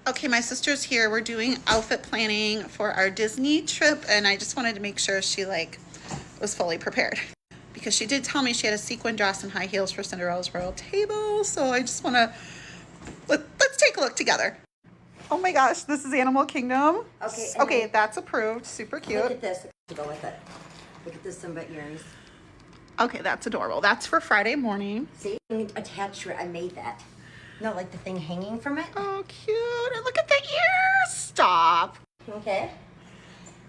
Okay, my sister's here. We're doing outfit planning for our Disney trip, and I just wanted to make sure she was fully prepared, because she did tell me she had a sequin dress and high heels for Cinderella's royal table. So I just want to let's take a look together. Oh my gosh, this is Animal Kingdom. Okay, that's approved. Super cute. Look at this. Go with it. Look at this Simba earrings. Okay, that's adorable. That's for Friday morning. See, attached to it. I made that. No, like the thing hanging from it. Oh, cute. And look at the ears. Stop. Okay.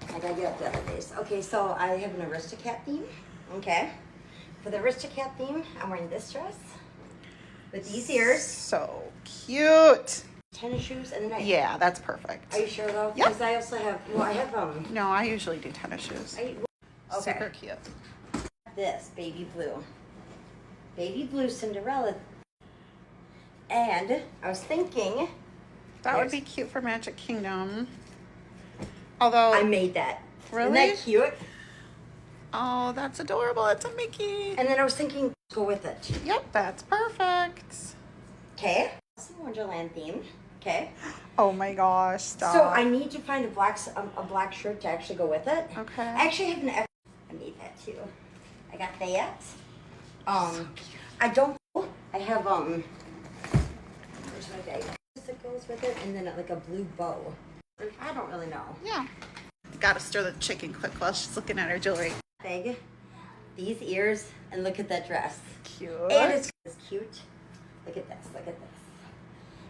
I gotta get up the other days. Okay, so I have an Aristocat theme. Okay. For the Aristocat theme, I'm wearing this dress with these ears. So cute. Tennis shoes, and then yeah, that's perfect. Are you sure though? Yep. Because I also have. Well, I have No, I usually do tennis shoes. Okay. Super cute. This baby blue Cinderella. And I was thinking that would be cute for Magic Kingdom. Although I made that. Really? Isn't that cute? Oh, that's adorable. It's a Mickey. And then I was thinking, go with it. Yep, that's perfect. Okay. It's a Wonderland theme. Okay. Oh my gosh, stop. So I need to find a black shirt to actually go with it. Okay. I actually have an. I made that too. I got that. I don't. I have Where's my bag? That goes with it, and then like a blue bow. I don't really know. Yeah. Gotta stir the chicken quick while she's looking at her jewelry. Big. These ears, and look at that dress. Cute. And it's cute. Look at this. Look at this.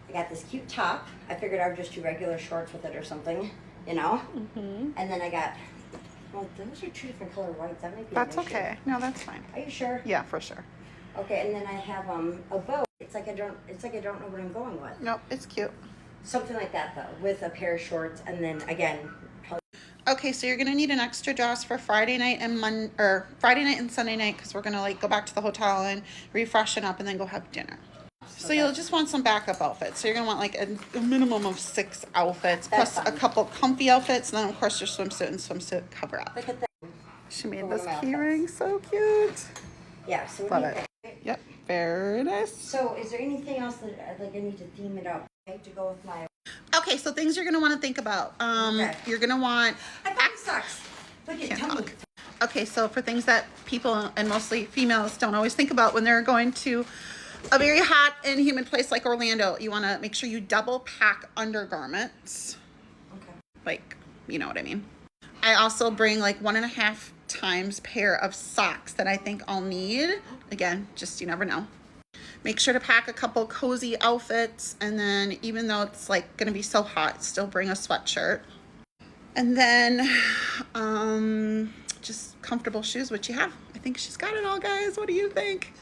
I got this cute top. I figured I would just do regular shorts with it or something, you know? Mm-hmm. And then I got, well, those are two different color whites. That might be That's okay. No, that's fine. Are you sure? Yeah, for sure. Okay, and then I have a bow. It's like I don't know what I'm going with. Nope, it's cute. Something like that though, with a pair of shorts, and then again. Okay, so you're gonna need an extra dress for Friday night and Friday night and Sunday night, because we're gonna go back to the hotel and refreshen up and then go have dinner. So you'll just want some backup outfits. So you're gonna want a minimum of 6 outfits, plus a couple comfy outfits, and then of course your swimsuit and swimsuit cover up. Look at that. She made this key ring so cute. Yeah, so love it. Yep, very nice. So is there anything else that I need to theme it up to go with my? Okay, so things you're gonna want to think about. You're gonna want. I found socks. Look at tummy. Okay, so for things that people and mostly females don't always think about when they're going to a very hot and humid place like Orlando, you want to make sure you double pack undergarments. Okay. Like, you know what I mean. I also bring 1.5 times pair of socks that I think I'll need. Again, just you never know. Make sure to pack a couple cozy outfits, and then even though it's gonna be so hot, still bring a sweatshirt. And then just comfortable shoes, which you have. I think she's got it all, guys. What do you think?